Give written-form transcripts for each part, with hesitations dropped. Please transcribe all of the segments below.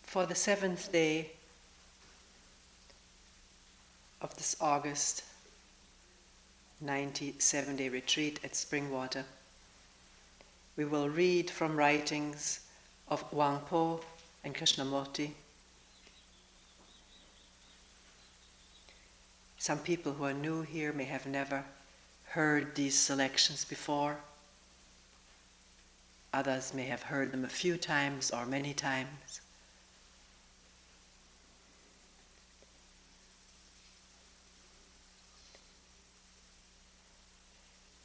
For the 7th day of this August 97-day retreat at Springwater, we will read from writings of Huang and Krishnamurti. Some people who are new here may have never heard these selections before. Others may have heard them a few times or many times.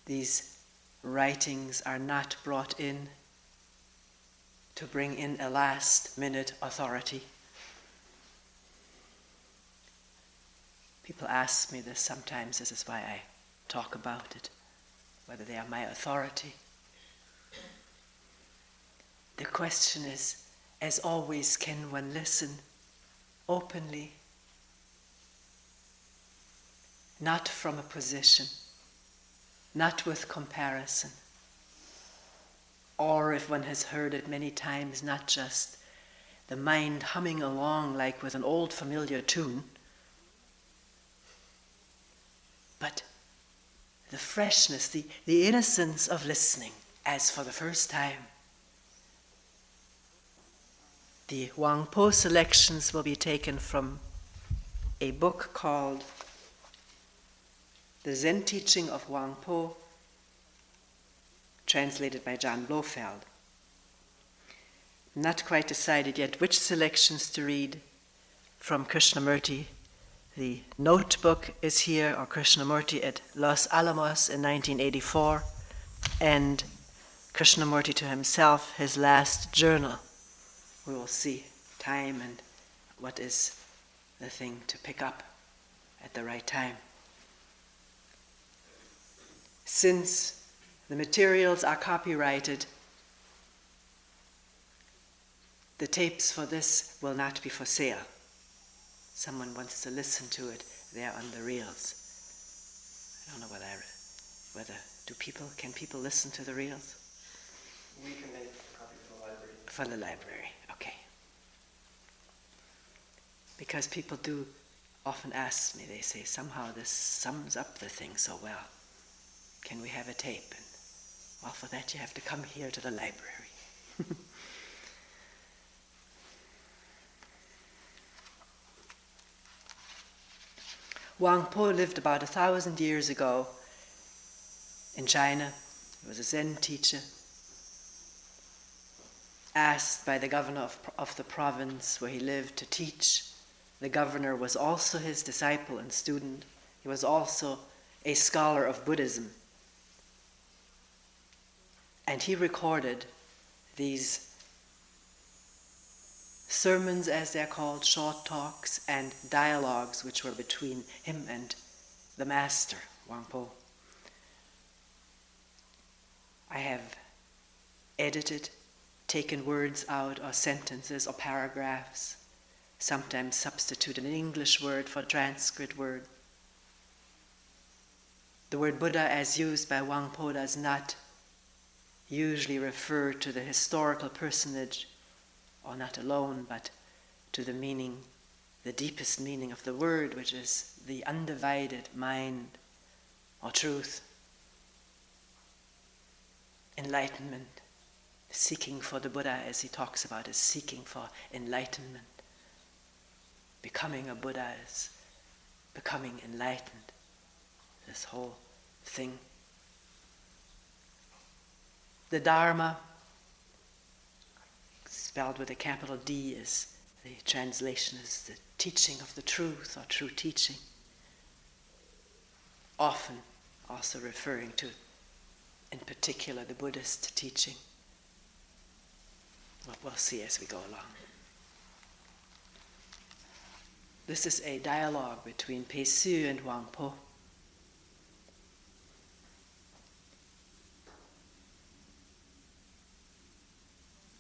These writings are not brought in to bring in a last-minute authority. People ask me this sometimes. This is why I talk about it, whether they are my authority. The question is, as always, can one listen openly, not from a position, not with comparison, or if one has heard it many times, not just the mind humming along like with an old familiar tune, but the freshness, the innocence of listening as for the first time. The Huang selections will be taken from a book called The Zen Teaching of Huang, translated by John Blofeld. Not quite decided yet which selections to read from Krishnamurti. The notebook is here, or Krishnamurti at Los Alamos in 1984, and Krishnamurti to himself, his last journal. We will see time and what is the thing to pick up at the right time. Since the materials are copyrighted, the tapes for this will not be for sale. Someone wants to listen to it, they're on the reels. I don't know can people listen to the reels? We can make a copy for the library. For the library, okay. Because people do often ask me, they say, somehow this sums up the thing so well. Can we have a tape? And, well, for that you have to come here to the library. Huang lived about 1,000 years ago in China. He was a Zen teacher. Asked by the governor of the province where he lived to teach. The governor was also his disciple and student. He was also a scholar of Buddhism. And he recorded these sermons, as they're called, short talks and dialogues which were between him and the master, Huang. I have edited, taken words out or sentences or paragraphs, sometimes substituted an English word for a Sanskrit word. The word Buddha as used by Huang does not usually refer to the historical personage, or not alone, but to the meaning, the deepest meaning of the word, which is the undivided mind or truth, enlightenment. Seeking for the Buddha, as he talks about, is seeking for enlightenment. Becoming a Buddha is becoming enlightened. This whole thing. The Dharma, spelled with a capital D, is the translation is the teaching of the truth or true teaching. Often also referring to, in particular, the Buddhist teaching. We'll see as we go along. This is a dialogue between Pei Su and Huang.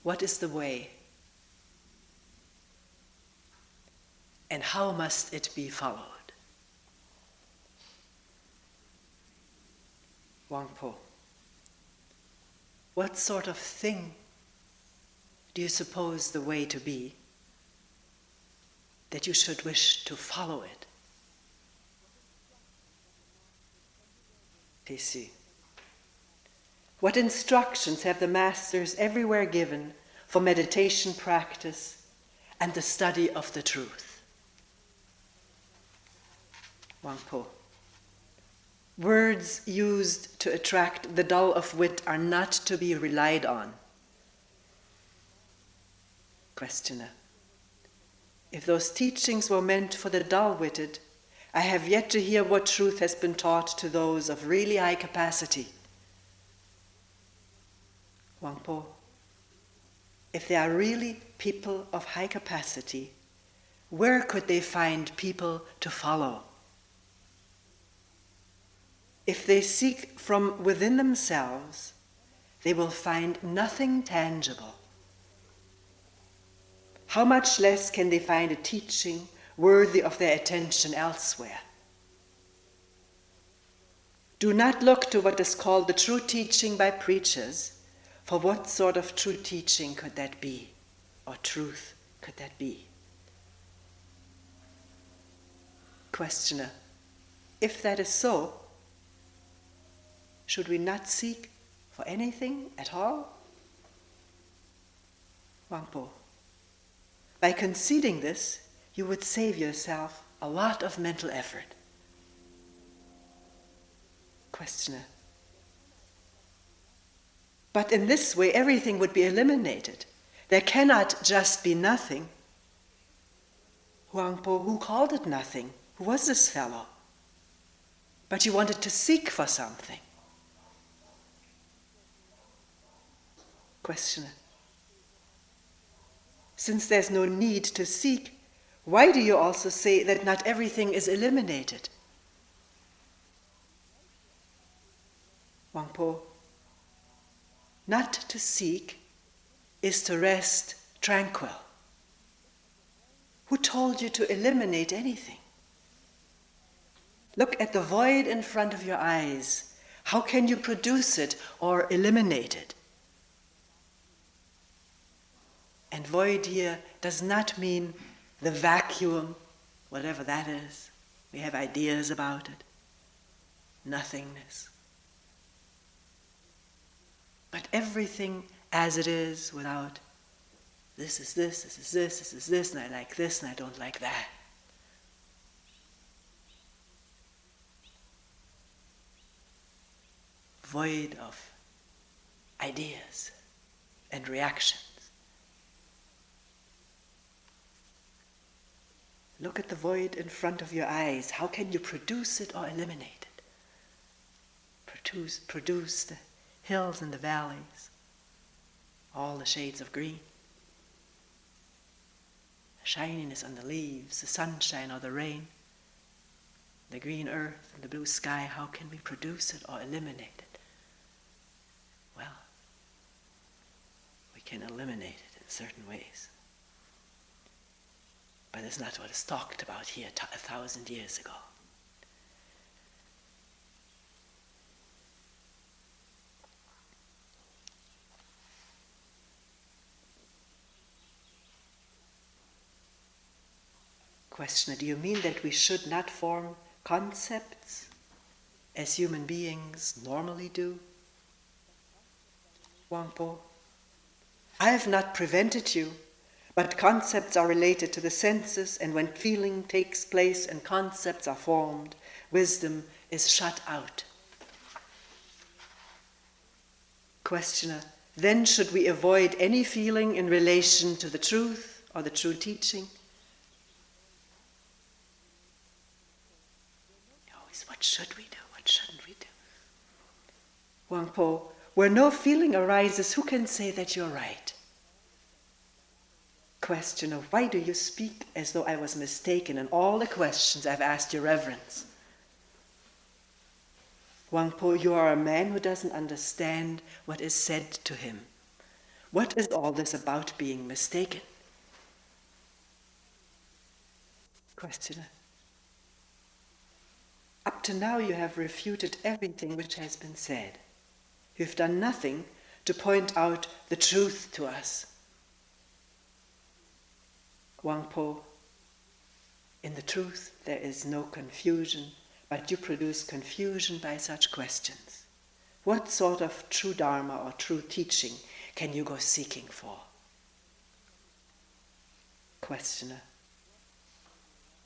What is the way? And how must it be followed? Huang. What sort of thing do you suppose the way to be? that you should wish to follow it? Tessie. What instructions have the masters everywhere given for meditation practice and the study of the truth? Huang. Words used to attract the dull of wit are not to be relied on. Questioner. If those teachings were meant for the dull-witted, I have yet to hear what truth has been taught to those of really high capacity. Huang. If they are really people of high capacity, where could they find people to follow? If they seek from within themselves, they will find nothing tangible. How much less can they find a teaching worthy of their attention elsewhere? Do not look to what is called the true teaching by preachers, for what sort of true teaching could that be, or truth could that be? Questioner. If that is so, should we not seek for anything at all? Huang. By conceding this, you would save yourself a lot of mental effort. Questioner. But in this way, everything would be eliminated. There cannot just be nothing. Huang. Who called it nothing? Who was this fellow? But you wanted to seek for something. Questioner. Since there's no need to seek, why do you also say that not everything is eliminated? Huang. Not to seek is to rest tranquil. Who told you to eliminate anything? Look at the void in front of your eyes. How can you produce it or eliminate it? And void here does not mean the vacuum, whatever that is. We have ideas about it. Nothingness. But everything as it is, without this is this, this is this, this is this, and I like this, and I don't like that. Void of ideas and reactions. Look at the void in front of your eyes. How can you produce it or eliminate it? Produce the hills and the valleys, all the shades of green, the shininess on the leaves, the sunshine or the rain, the green earth and the blue sky. How can we produce it or eliminate it? Well, we can eliminate it in certain ways. But it's not what is talked about here 1,000 years ago. Questioner, do you mean that we should not form concepts as human beings normally do? Huang. I have not prevented you, but concepts are related to the senses, and when feeling takes place and concepts are formed, wisdom is shut out. Questioner, then should we avoid any feeling in relation to the truth or the true teaching? Always, what should we do? What shouldn't we do? Huang. Where no feeling arises, who can say that you're right? Questioner, why do you speak as though I was mistaken in all the questions I've asked your reverence? Huang. You are a man who doesn't understand what is said to him. What is all this about being mistaken? Questioner, up to now you have refuted everything which has been said. You've done nothing to point out the truth to us. Huang. In the truth, there is no confusion, but you produce confusion by such questions. What sort of true Dharma or true teaching can you go seeking for? Questioner.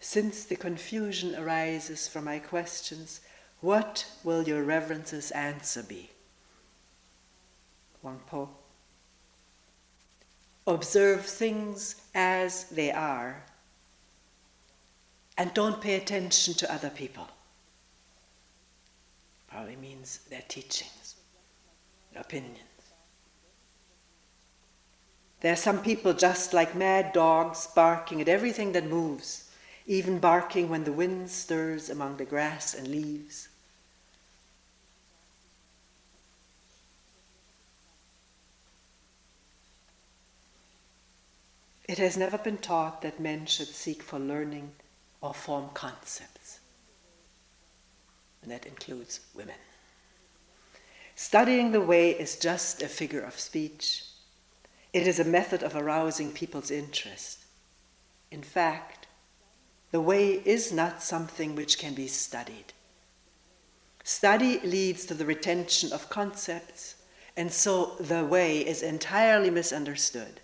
Since the confusion arises from my questions, what will your reverence's answer be? Huang. Observe things as they are and don't pay attention to other people. Probably means their teachings, their opinions. There are some people just like mad dogs barking at everything that moves, even barking when the wind stirs among the grass and leaves. It has never been taught that men should seek for learning or form concepts. And that includes women. Studying the way is just a figure of speech. It is a method of arousing people's interest. In fact, the way is not something which can be studied. Study leads to the retention of concepts, and so the way is entirely misunderstood.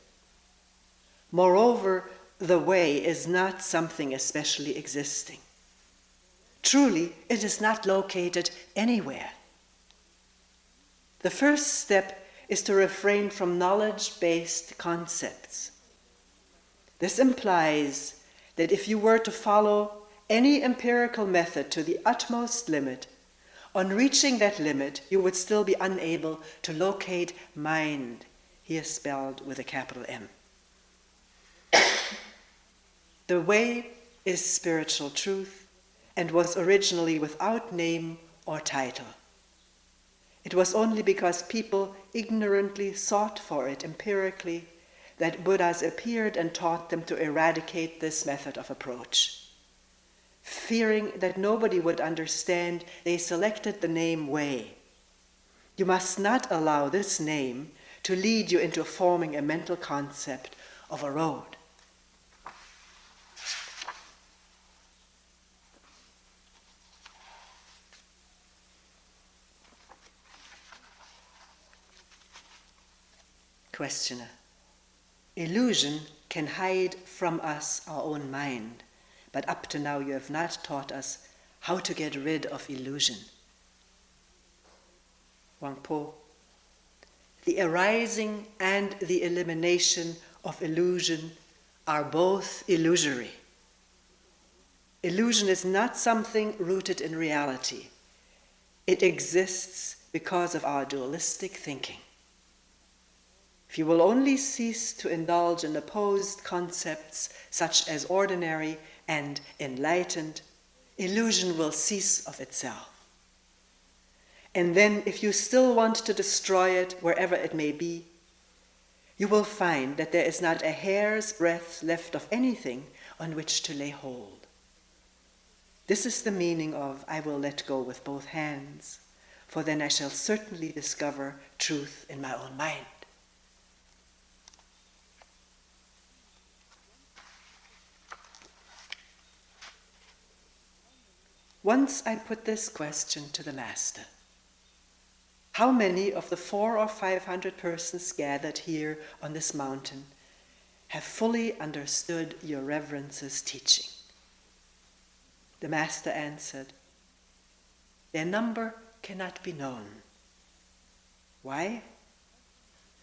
Moreover, the way is not something especially existing. Truly, it is not located anywhere. The first step is to refrain from knowledge-based concepts. This implies that if you were to follow any empirical method to the utmost limit, on reaching that limit, you would still be unable to locate mind, here spelled with a capital M. The way is spiritual truth and was originally without name or title. It was only because people ignorantly sought for it empirically that Buddhas appeared and taught them to eradicate this method of approach. Fearing that nobody would understand, they selected the name way. You must not allow this name to lead you into forming a mental concept of a road. Questioner. Illusion can hide from us our own mind, but up to now you have not taught us how to get rid of illusion. Huang. The arising and the elimination of illusion are both illusory. Illusion is not something rooted in reality. It exists because of our dualistic thinking. If you will only cease to indulge in opposed concepts such as ordinary and enlightened, illusion will cease of itself. And then, if you still want to destroy it wherever it may be, you will find that there is not a hair's breadth left of anything on which to lay hold. This is the meaning of I will let go with both hands, for then I shall certainly discover truth in my own mind. Once I put this question to the Master: how many of the 400 or 500 persons gathered here on this mountain have fully understood your reverence's teaching? The Master answered, their number cannot be known. Why?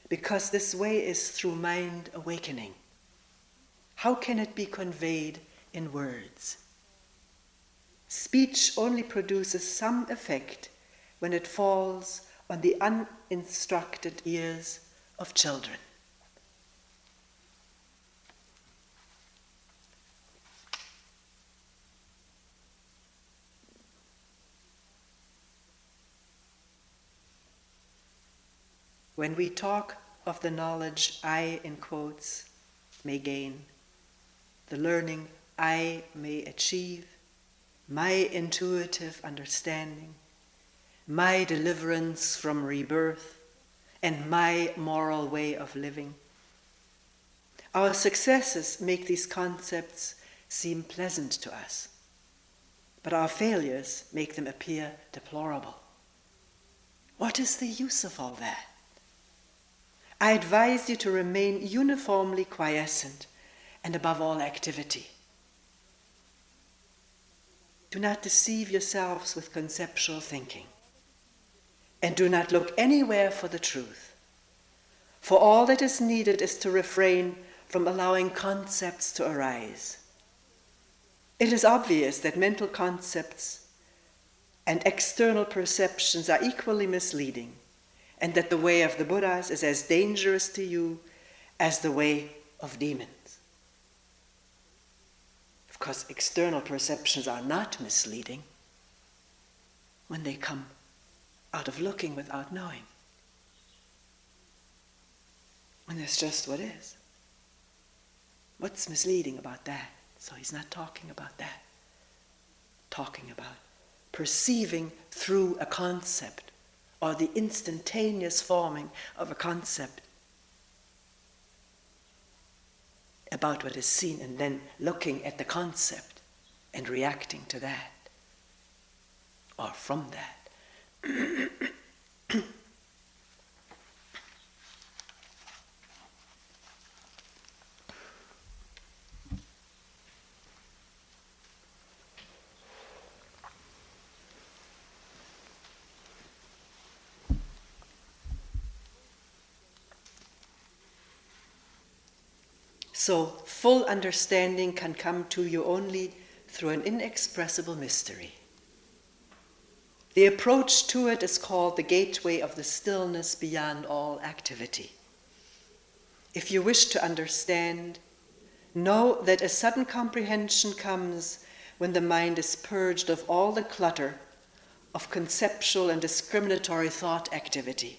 Because this way is through mind awakening. How can it be conveyed in words? Speech only produces some effect when it falls on the uninstructed ears of children. When we talk of the knowledge I, in quotes, may gain, the learning I may achieve, my intuitive understanding, my deliverance from rebirth, and my moral way of living, our successes make these concepts seem pleasant to us, but our failures make them appear deplorable. What is the use of all that? I advise you to remain uniformly quiescent and above all activity. Do not deceive yourselves with conceptual thinking, and do not look anywhere for the truth, for all that is needed is to refrain from allowing concepts to arise. It is obvious that mental concepts and external perceptions are equally misleading, and that the way of the Buddhas is as dangerous to you as the way of demons. Of course, external perceptions are not misleading when they come out of looking without knowing, when there's just what is. What's misleading about that? So he's not talking about that. Talking about perceiving through a concept, or the instantaneous forming of a concept about what is seen, and then looking at the concept and reacting to that, or from that. So, full understanding can come to you only through an inexpressible mystery. The approach to it is called the gateway of the stillness beyond all activity. If you wish to understand, know that a sudden comprehension comes when the mind is purged of all the clutter of conceptual and discriminatory thought activity.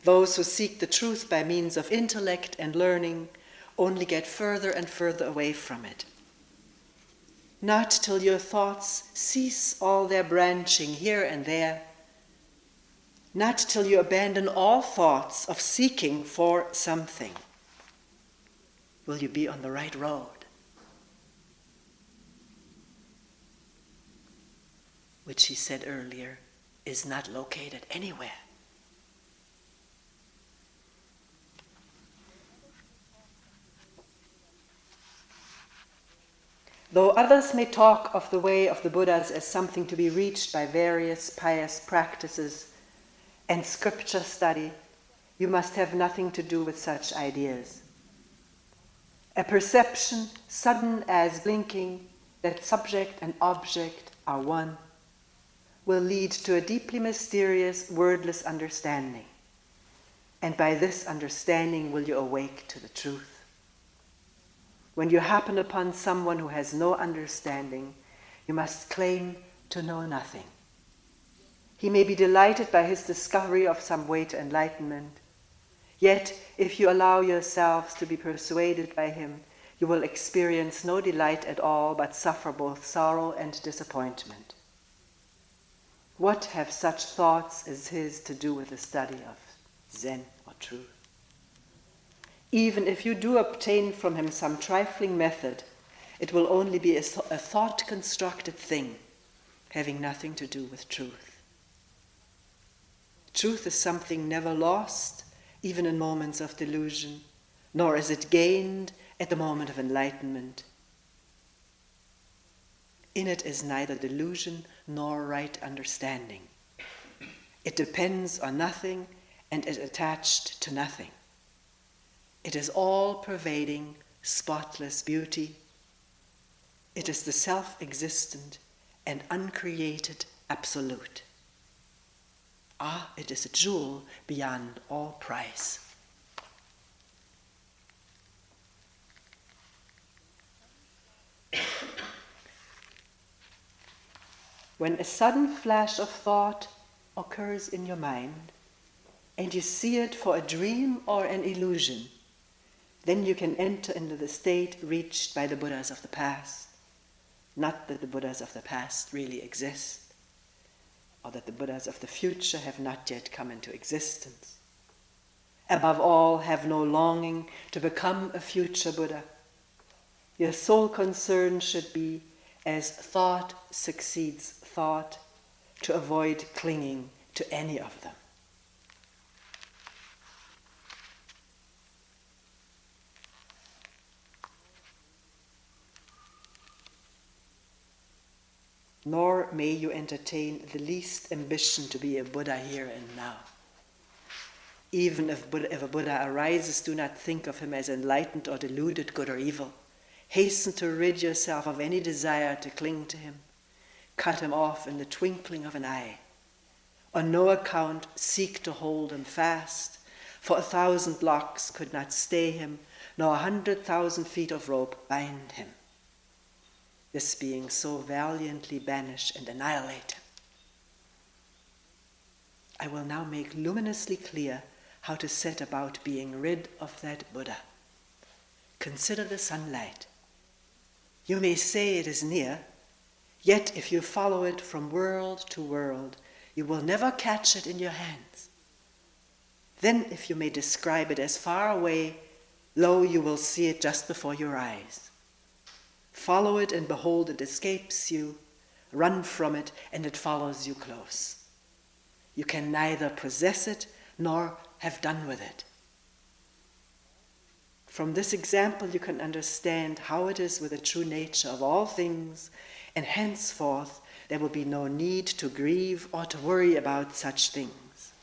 Those who seek the truth by means of intellect and learning only get further and further away from it. Not till your thoughts cease all their branching here and there, not till you abandon all thoughts of seeking for something, will you be on the right road, which he said earlier is not located anywhere. Though others may talk of the way of the Buddhas as something to be reached by various pious practices and scripture study, you must have nothing to do with such ideas. A perception, sudden as blinking, that subject and object are one, will lead to a deeply mysterious, wordless understanding. And by this understanding will you awake to the truth. When you happen upon someone who has no understanding, you must claim to know nothing. He may be delighted by his discovery of some way to enlightenment. Yet, if you allow yourselves to be persuaded by him, you will experience no delight at all, but suffer both sorrow and disappointment. What have such thoughts as his to do with the study of Zen or truth? Even if you do obtain from him some trifling method, it will only be a thought-constructed thing, having nothing to do with truth. Truth is something never lost, even in moments of delusion, nor is it gained at the moment of enlightenment. In it is neither delusion nor right understanding. It depends on nothing and is attached to nothing. It is all-pervading, spotless beauty. It is the self-existent and uncreated absolute. Ah, it is a jewel beyond all price. When a sudden flash of thought occurs in your mind, and you see it for a dream or an illusion, then you can enter into the state reached by the Buddhas of the past. Not that the Buddhas of the past really exist, or that the Buddhas of the future have not yet come into existence. Above all, have no longing to become a future Buddha. Your sole concern should be, as thought succeeds thought, to avoid clinging to any of them. Nor may you entertain the least ambition to be a Buddha here and now. Even if a Buddha arises, do not think of him as enlightened or deluded, good or evil. Hasten to rid yourself of any desire to cling to him. Cut him off in the twinkling of an eye. On no account seek to hold him fast, for 1,000 locks could not stay him, nor 100,000 feet of rope bind him. This being so valiantly banish and annihilate him. I will now make luminously clear how to set about being rid of that Buddha. Consider the sunlight. You may say it is near, yet if you follow it from world to world, you will never catch it in your hands. Then, if you may describe it as far away, lo, you will see it just before your eyes. Follow it and behold, it escapes you. Run from it and it follows you close. You can neither possess it nor have done with it. From this example you can understand how it is with the true nature of all things, and henceforth there will be no need to grieve or to worry about such things.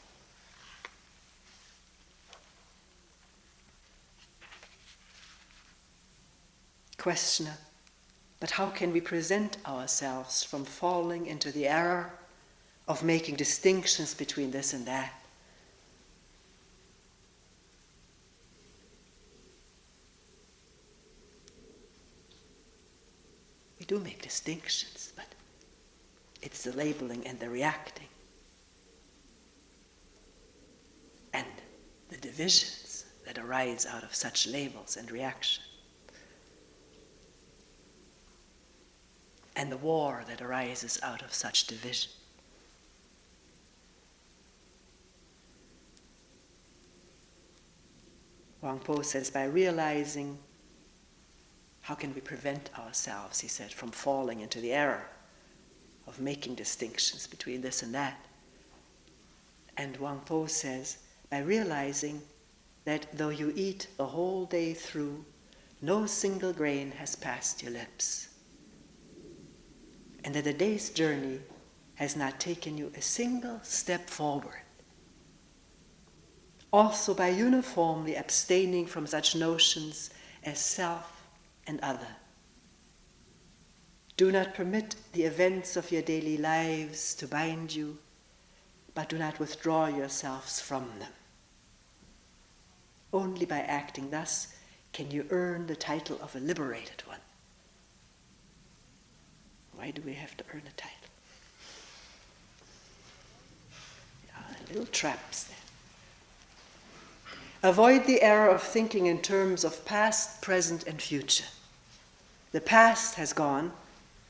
Questioner, but how can we prevent ourselves from falling into the error of making distinctions between this and that? We do make distinctions, but it's the labeling and the reacting and the divisions that arise out of such labels and reaction, and the war that arises out of such division. Huang says, by realizing, how can we prevent ourselves, he said, from falling into the error of making distinctions between this and that? And Huang says, by realizing that though you eat the whole day through, no single grain has passed your lips, and that the day's journey has not taken you a single step forward. Also by uniformly abstaining from such notions as self and other. Do not permit the events of your daily lives to bind you, but do not withdraw yourselves from them. Only by acting thus can you earn the title of a liberated one. Why do we have to earn a title? Little traps there. Avoid the error of thinking in terms of past, present, and future. The past has gone,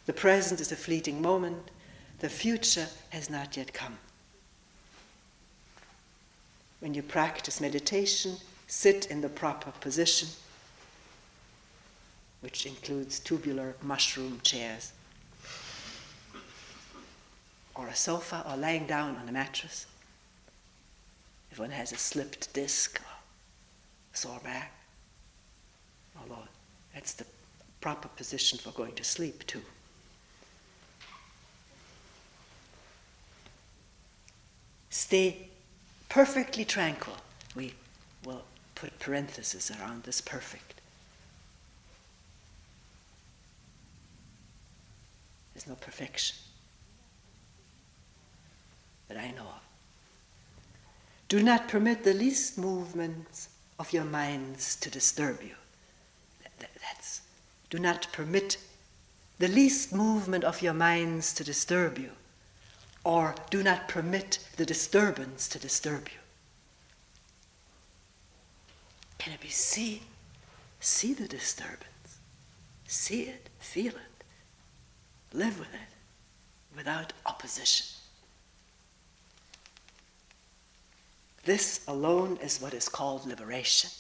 the present is a fleeting moment, the future has not yet come. When you practice meditation, sit in the proper position, which includes tubular mushroom chairs, or a sofa, or lying down on a mattress. If one has a slipped disc or sore back, although that's the proper position for going to sleep too. Stay perfectly tranquil. We will put parentheses around this perfect. There's no perfection that I know of. Do not permit the least movements of your minds to disturb you. Do not permit the least movement of your minds to disturb you, or do not permit the disturbance to disturb you. Can it be see the disturbance, see it, feel it, live with it, without opposition. This alone is what is called liberation.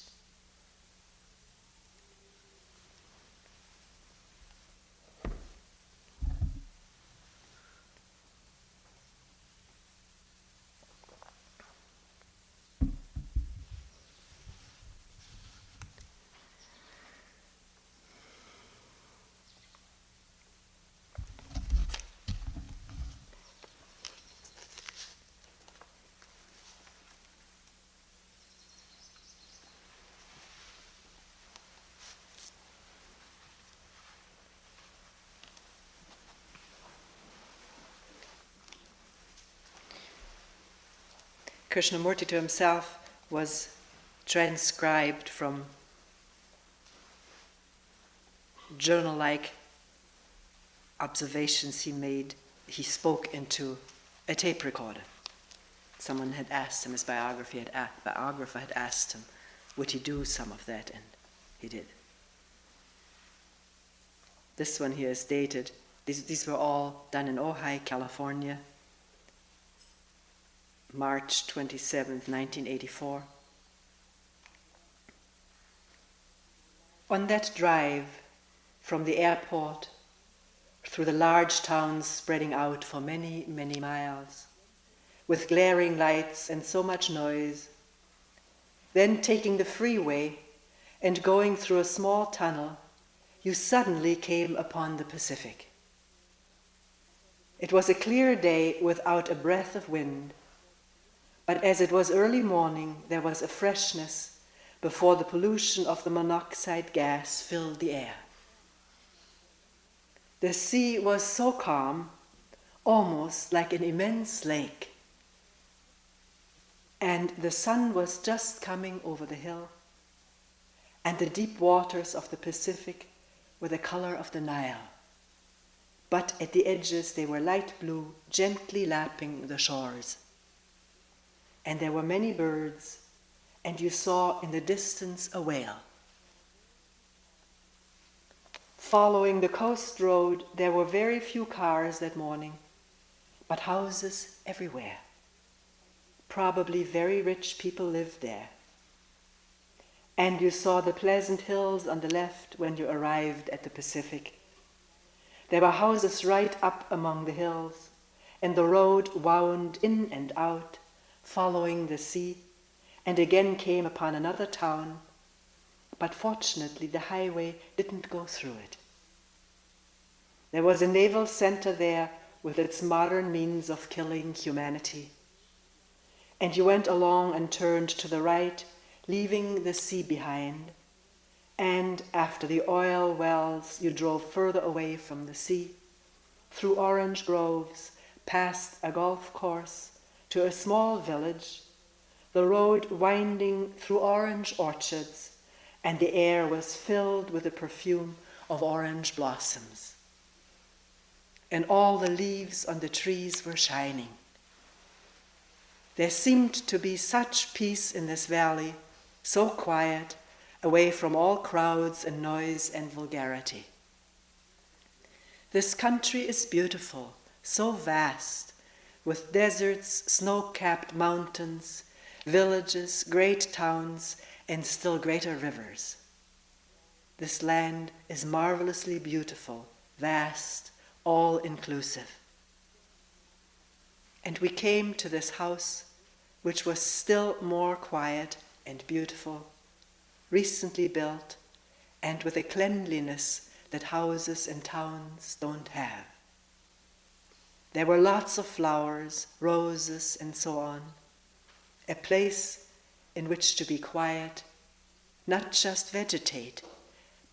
Krishnamurti to himself was transcribed from journal-like observations he made. He spoke into a tape recorder. Someone had asked him, his biographer had asked him, would he do some of that, and he did. This one here is dated. These were all done in Ojai, California, March 27th, 1984. On that drive from the airport through the large towns spreading out for many, many miles, with glaring lights and so much noise, then taking the freeway and going through a small tunnel, you suddenly came upon the Pacific. It was a clear day without a breath of wind, but as it was early morning, there was a freshness before the pollution of the monoxide gas filled the air. The sea was so calm, almost like an immense lake, and the sun was just coming over the hill, and the deep waters of the Pacific were the color of the Nile, but at the edges they were light blue, gently lapping the shores. And there were many birds, and you saw in the distance a whale. Following the coast road, there were very few cars that morning, but houses everywhere. Probably very rich people lived there. And you saw the pleasant hills on the left when you arrived at the Pacific. There were houses right up among the hills, and the road wound in and out, following the sea, and again came upon another town, but fortunately the highway didn't go through it. There was a naval center there with its modern means of killing humanity. And you went along and turned to the right, leaving the sea behind, and after the oil wells you drove further away from the sea, through orange groves, past a golf course, to a small village, the road winding through orange orchards, and the air was filled with the perfume of orange blossoms. And all the leaves on the trees were shining. There seemed to be such peace in this valley, so quiet, away from all crowds and noise and vulgarity. This country is beautiful, so vast, with deserts, snow-capped mountains, villages, great towns, and still greater rivers. This land is marvelously beautiful, vast, all-inclusive. And we came to this house, which was still more quiet and beautiful, recently built, and with a cleanliness that houses in towns don't have. There were lots of flowers, roses, and so on, a place in which to be quiet, not just vegetate,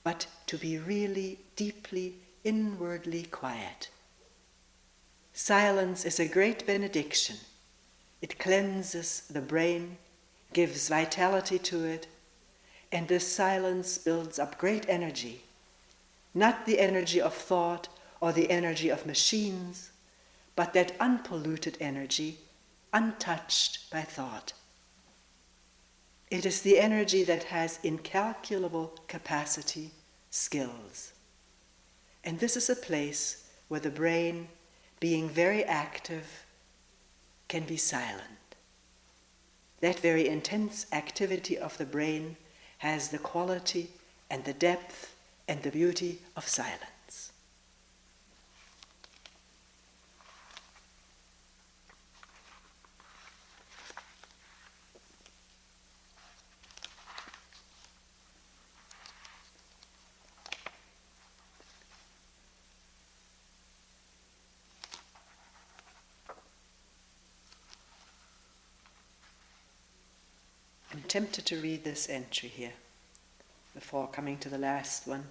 but to be really deeply, inwardly quiet. Silence is a great benediction. It cleanses the brain, gives vitality to it, and this silence builds up great energy, not the energy of thought or the energy of machines, but that unpolluted energy, untouched by thought. It is the energy that has incalculable capacity, skills. And this is a place where the brain, being very active, can be silent. That very intense activity of the brain has the quality and the depth and the beauty of silence. I'm tempted to read this entry here before coming to the last one.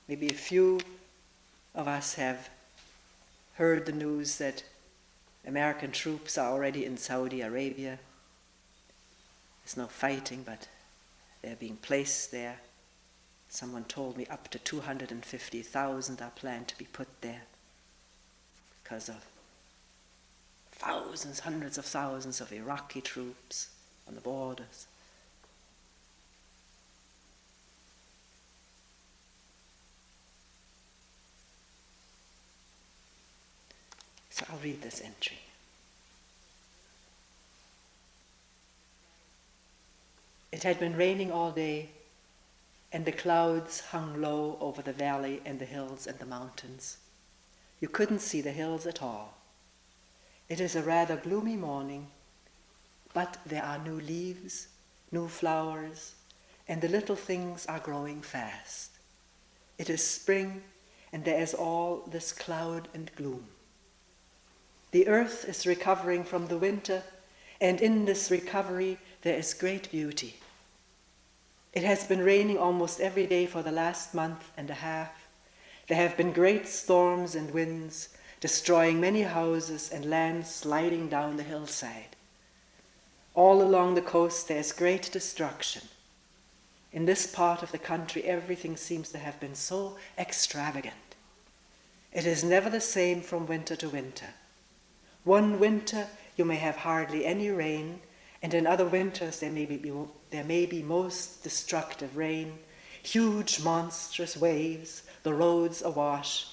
Maybe a few of us have heard the news that American troops are already in Saudi Arabia. There's no fighting, but they're being placed there. Someone told me up to 250,000 are planned to be put there because of thousands, hundreds of thousands of Iraqi troops on the borders. So I'll read this entry. It had been raining all day, and the clouds hung low over the valley and the hills and the mountains. You couldn't see the hills at all. It is a rather gloomy morning, but there are new leaves, new flowers, and the little things are growing fast. It is spring, and there is all this cloud and gloom. The earth is recovering from the winter, and in this recovery there is great beauty. It has been raining almost every day for the last month and a half. There have been great storms and winds, destroying many houses and land sliding down the hillside. All along the coast there is great destruction. In this part of the country everything seems to have been so extravagant. It is never the same from winter to winter. One winter you may have hardly any rain, and in other winters there may be most destructive rain, huge monstrous waves, the roads awash,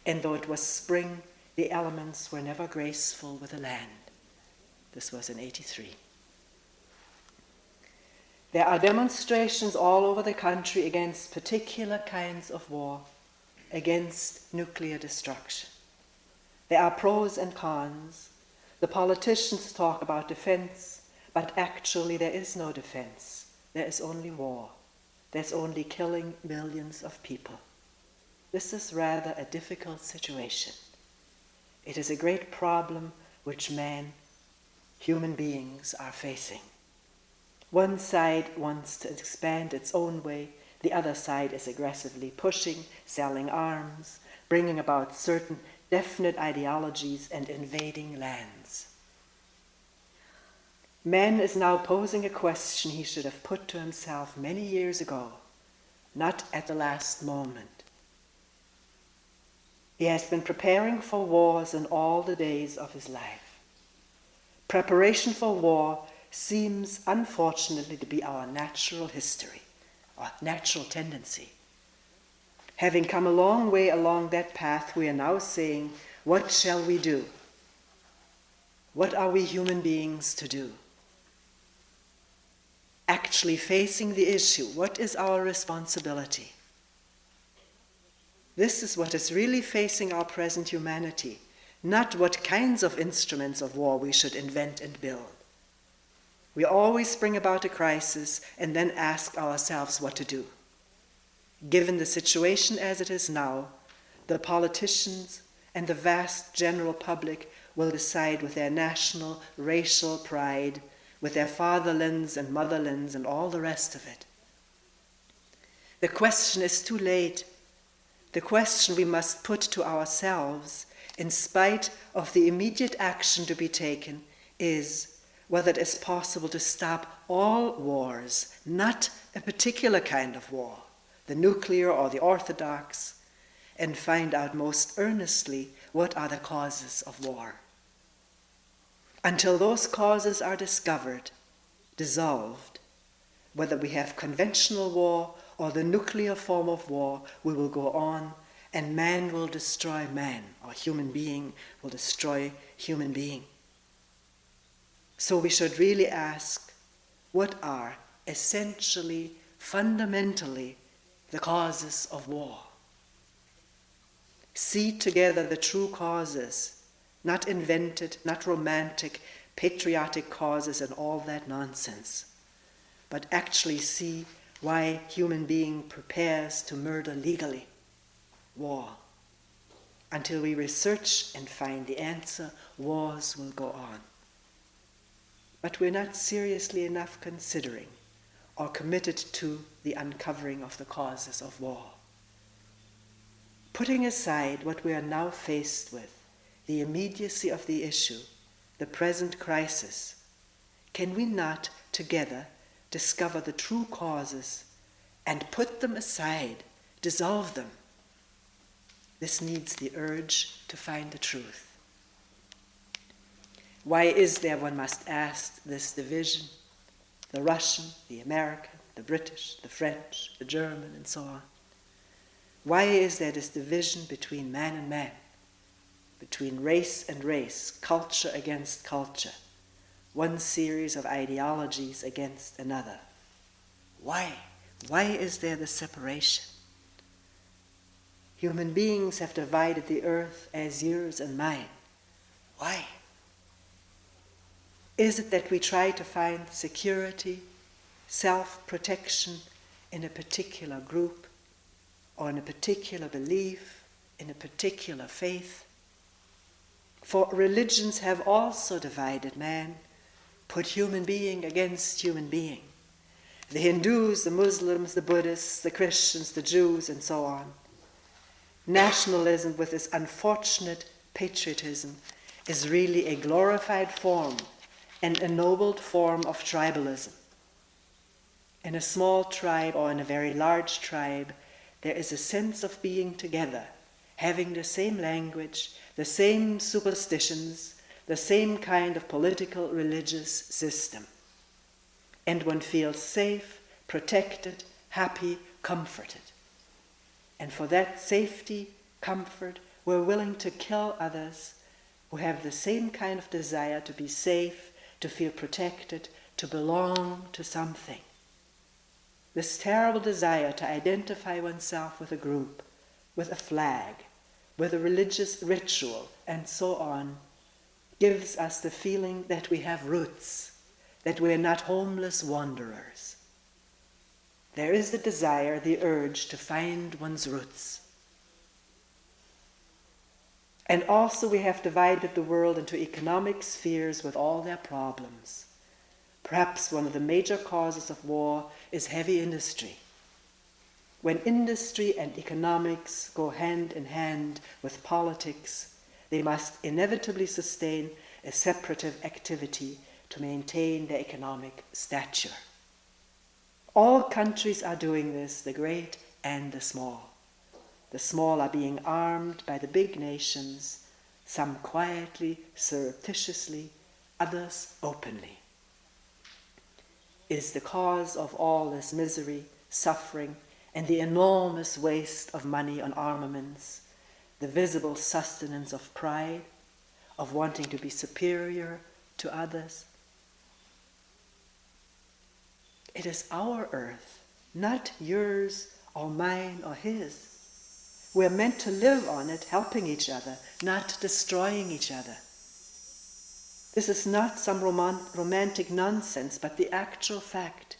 and though it was spring, the elements were never graceful with the land. This was in 83. There are demonstrations all over the country against particular kinds of war, against nuclear destruction. There are pros and cons. The politicians talk about defense, but actually there is no defense. There is only war. There's only killing millions of people. This is rather a difficult situation. It is a great problem which human beings, are facing. One side wants to expand its own way. The other side is aggressively pushing, selling arms, bringing about certain definite ideologies and invading lands. Man is now posing a question he should have put to himself many years ago, not at the last moment. He has been preparing for wars in all the days of his life. Preparation for war seems unfortunately to be our natural history, our natural tendency. Having come a long way along that path, we are now saying, what shall we do? What are we human beings to do? Actually facing the issue, what is our responsibility? This is what is really facing our present humanity, not what kinds of instruments of war we should invent and build. We always bring about a crisis and then ask ourselves what to do. Given the situation as it is now, the politicians and the vast general public will decide with their national, racial pride, with their fatherlands and motherlands and all the rest of it. The question is too late. The question we must put to ourselves, in spite of the immediate action to be taken, is whether it is possible to stop all wars, not a particular kind of war, the nuclear or the orthodox, and find out most earnestly what are the causes of war. Until those causes are discovered, dissolved, whether we have conventional war or the nuclear form of war, we will go on, and man will destroy man, or human being will destroy human being. So we should really ask, what are essentially, fundamentally, the causes of war? See together the true causes, not invented, not romantic, patriotic causes and all that nonsense, but actually see why human being prepares to murder legally, war. Until we research and find the answer, wars will go on. But we're not seriously enough considering or committed to the uncovering of the causes of war. Putting aside what we are now faced with, the immediacy of the issue, the present crisis, can we not together discover the true causes and put them aside, dissolve them? This needs the urge to find the truth. Why is there, one must ask, this division? The Russian, the American, the British, the French, the German, and so on. Why is there this division between man and man, between race and race, culture against culture, one series of ideologies against another? Why? Why is there this separation? Human beings have divided the earth as yours and mine. Why? Is it that we try to find security, self-protection in a particular group, or in a particular belief, in a particular faith? For religions have also divided man, put human being against human being. The Hindus, the Muslims, the Buddhists, the Christians, the Jews, and so on. Nationalism, with its unfortunate patriotism, is really a glorified form, an ennobled form of tribalism. In a small tribe or in a very large tribe, there is a sense of being together, having the same language, the same superstitions, the same kind of political, religious system. And one feels safe, protected, happy, comforted. And for that safety, comfort, we're willing to kill others who have the same kind of desire to be safe, to feel protected, to belong to something. This terrible desire to identify oneself with a group, with a flag, with a religious ritual, and so on, gives us the feeling that we have roots, that we are not homeless wanderers. There is the desire, the urge to find one's roots. And also we have divided the world into economic spheres with all their problems. Perhaps one of the major causes of war is heavy industry. When industry and economics go hand in hand with politics, they must inevitably sustain a separative activity to maintain their economic stature. All countries are doing this, the great and the small. The small are being armed by the big nations, some quietly, surreptitiously, others openly. It is the cause of all this misery, suffering, and the enormous waste of money on armaments, the visible sustenance of pride, of wanting to be superior to others. It is our earth, not yours or mine or his. We're meant to live on it, helping each other, not destroying each other. This is not some romantic nonsense, but the actual fact.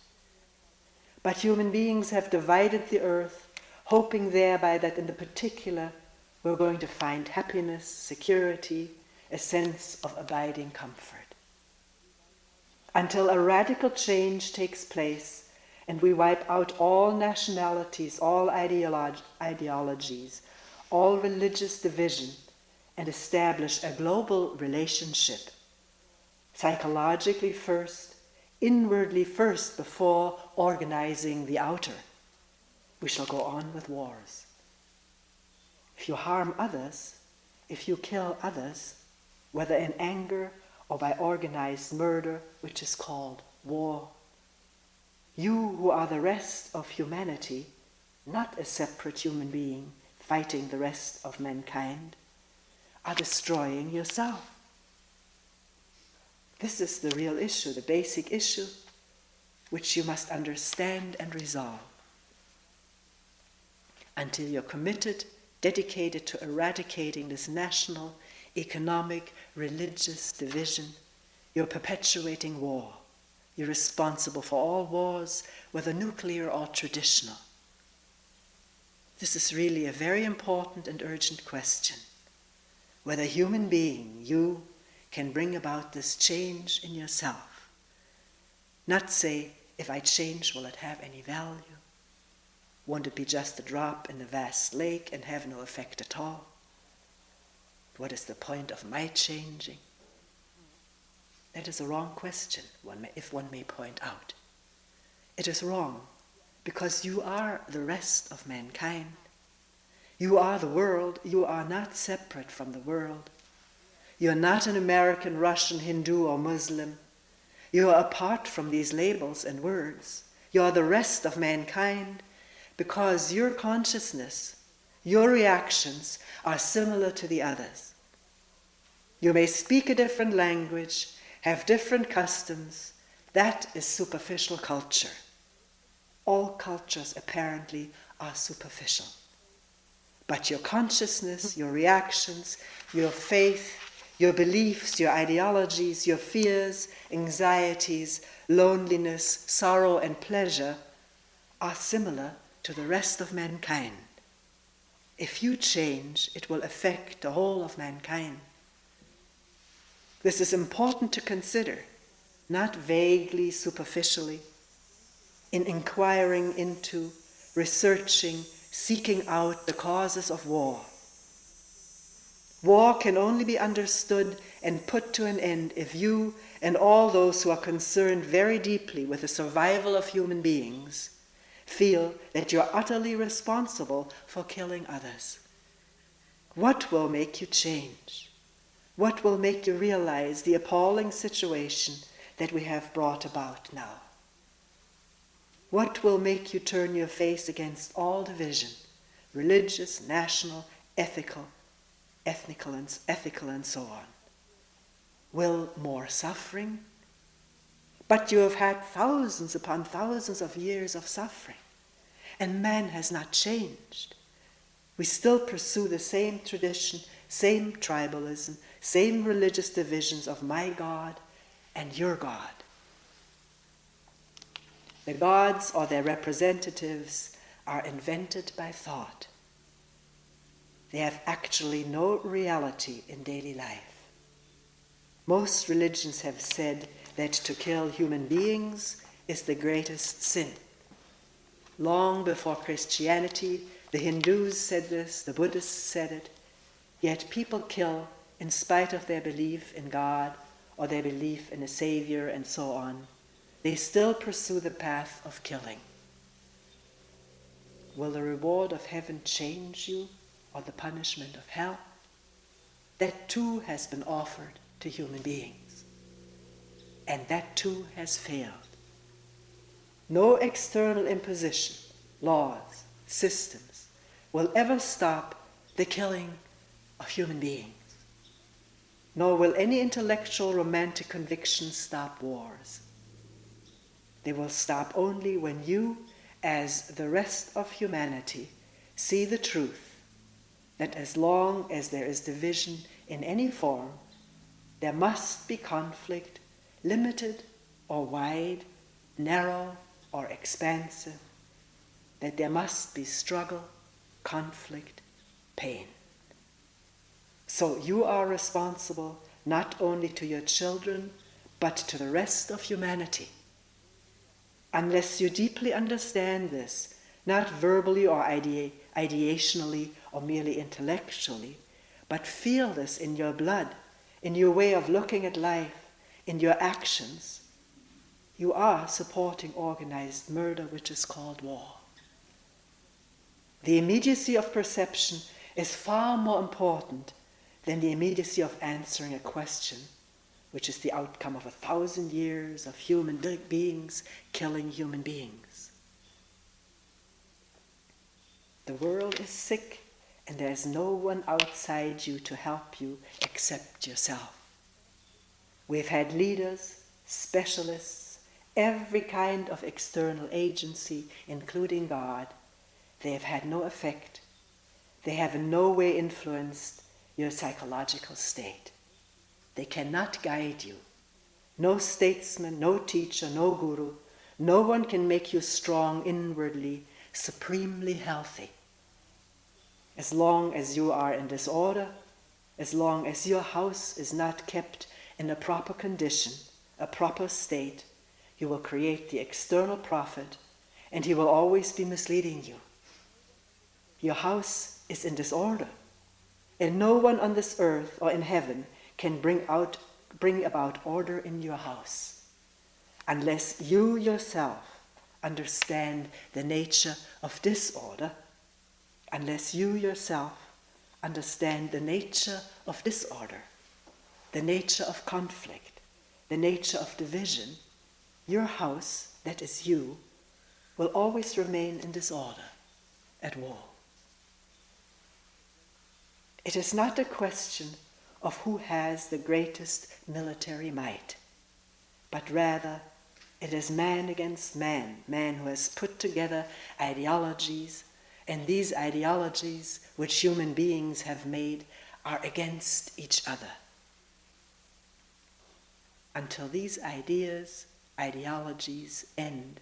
But human beings have divided the earth, hoping thereby that in the particular we're going to find happiness, security, a sense of abiding comfort. Until a radical change takes place and we wipe out all nationalities, all ideologies, all religious division, and establish a global relationship, psychologically first, inwardly first, before organizing the outer, we shall go on with wars. If you harm others, if you kill others, whether in anger or by organized murder, which is called war, you who are the rest of humanity, not a separate human being fighting the rest of mankind, are destroying yourself. This is the real issue, the basic issue, which you must understand and resolve. Until you're committed, dedicated to eradicating this national, economic, religious division, you're perpetuating war. You're responsible for all wars, whether nuclear or traditional. This is really a very important and urgent question. Whether human being, you, can bring about this change in yourself. Not say, if I change, will it have any value? Won't it be just a drop in the vast lake and have no effect at all? What is the point of my changing? That is a wrong question, if one may point out. It is wrong because you are the rest of mankind. You are the world. You are not separate from the world. You are not an American, Russian, Hindu, or Muslim. You are apart from these labels and words. You are the rest of mankind because your consciousness, your reactions are similar to the others. You may speak a different language, have different customs. That is superficial culture. All cultures apparently are superficial. But your consciousness, your reactions, your faith, your beliefs, your ideologies, your fears, anxieties, loneliness, sorrow, and pleasure are similar to the rest of mankind. If you change, it will affect the whole of mankind. This is important to consider, not vaguely, superficially, in inquiring into, researching, seeking out the causes of war. War can only be understood and put to an end if you and all those who are concerned very deeply with the survival of human beings feel that you are utterly responsible for killing others. What will make you change? What will make you realize the appalling situation that we have brought about now? What will make you turn your face against all division, religious, national, ethical, and so on? Will more suffering? But you have had thousands upon thousands of years of suffering, and man has not changed. We still pursue the same tradition, same tribalism, same religious divisions of my God and your God. The gods or their representatives are invented by thought. They have actually no reality in daily life. Most religions have said that to kill human beings is the greatest sin. Long before Christianity, the Hindus said this, the Buddhists said it, yet people kill in spite of their belief in God or their belief in a Savior and so on. They still pursue the path of killing. Will the reward of heaven change you or the punishment of hell? That too has been offered to human beings. And that too has failed. No external imposition, laws, systems will ever stop the killing of human beings. Nor will any intellectual romantic conviction stop wars. They will stop only when you, as the rest of humanity, see the truth that as long as there is division in any form, there must be conflict, limited or wide, narrow or expansive, that there must be struggle, conflict, pain. So you are responsible not only to your children, but to the rest of humanity. Unless you deeply understand this, not verbally or ideationally or merely intellectually, but feel this in your blood, in your way of looking at life, in your actions, you are supporting organized murder, which is called war. The immediacy of perception is far more important than the immediacy of answering a question, which is the outcome of 1,000 years of human beings killing human beings. The world is sick, and there is no one outside you to help you except yourself. We've had leaders, specialists, every kind of external agency, including God. They have had no effect. They have in no way influenced your psychological state. They cannot guide you. No statesman, no teacher, no guru, no one can make you strong inwardly, supremely healthy. As long as you are in disorder, as long as your house is not kept in a proper condition, a proper state, you will create the external prophet, and he will always be misleading you. Your house is in disorder, and no one on this earth or in heaven can bring out bring about order in your house unless you yourself understand the nature of disorder, unless you yourself understand the nature of disorder, the nature of conflict, the nature of division. Your house, that is you, will always remain in disorder, at war. It is not a question of who has the greatest military might, but rather it is man against man, man who has put together ideologies, and these ideologies which human beings have made are against each other. Until these ideas, ideologies end,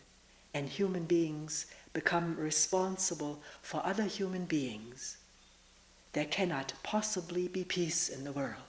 and human beings become responsible for other human beings, there cannot possibly be peace in the world.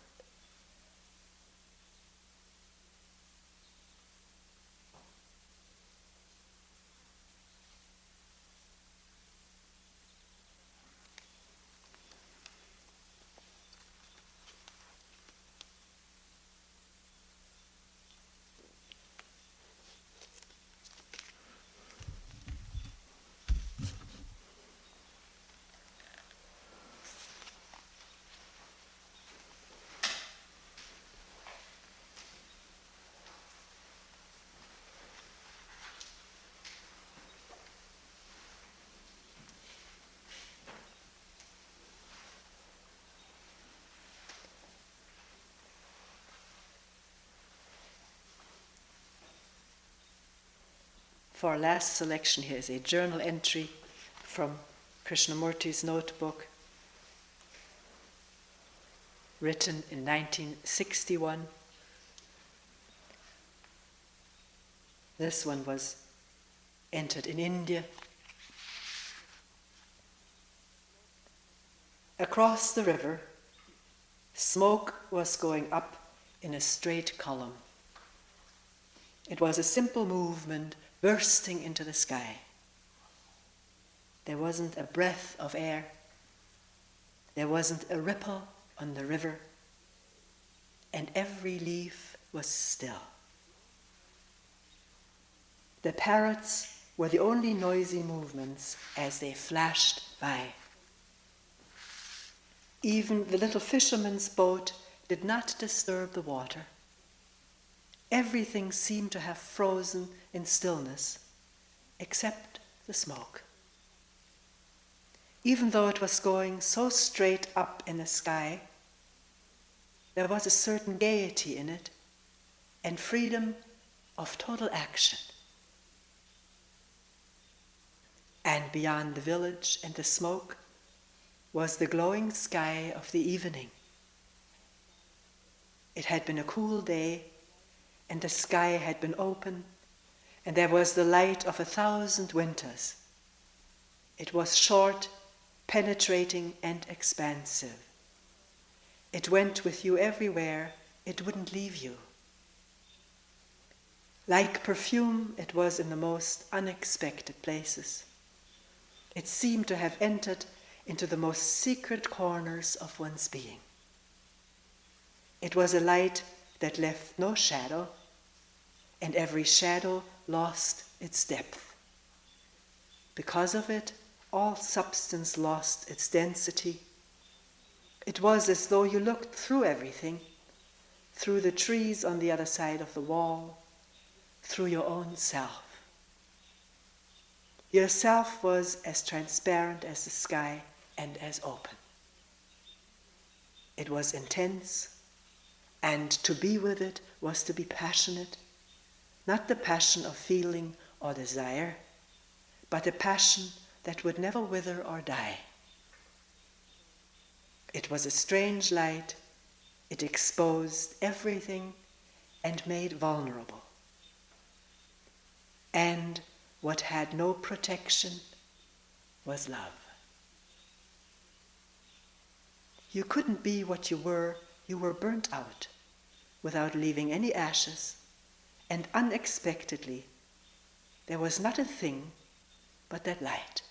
For our last selection here is a journal entry from Krishnamurti's notebook, written in 1961. This one was entered in India. Across the river, smoke was going up in a straight column. It was a simple movement bursting into the sky. There wasn't a breath of air. There wasn't a ripple on the river. And every leaf was still. The parrots were the only noisy movements as they flashed by. Even the little fisherman's boat did not disturb the water. Everything seemed to have frozen in stillness, except the smoke. Even though it was going so straight up in the sky, there was a certain gaiety in it and freedom of total action. And beyond the village and the smoke was the glowing sky of the evening. It had been a cool day, and the sky had been open, and there was the light of 1,000 winters. It was short, penetrating, and expansive. It went with you everywhere. It wouldn't leave you. Like perfume, it was in the most unexpected places. It seemed to have entered into the most secret corners of one's being. It was a light that left no shadow, and every shadow lost its depth. Because of it, all substance lost its density. It was as though you looked through everything, through the trees on the other side of the wall, through your own self. Yourself was as transparent as the sky and as open. It was intense, and to be with it was to be passionate, not the passion of feeling or desire, but a passion that would never wither or die. It was a strange light. It exposed everything and made vulnerable. And what had no protection was love. You couldn't be what you were burnt out without leaving any ashes, and unexpectedly there was not a thing but that light.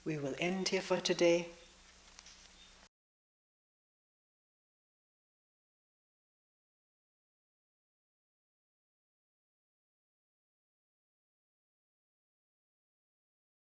we will end here for today.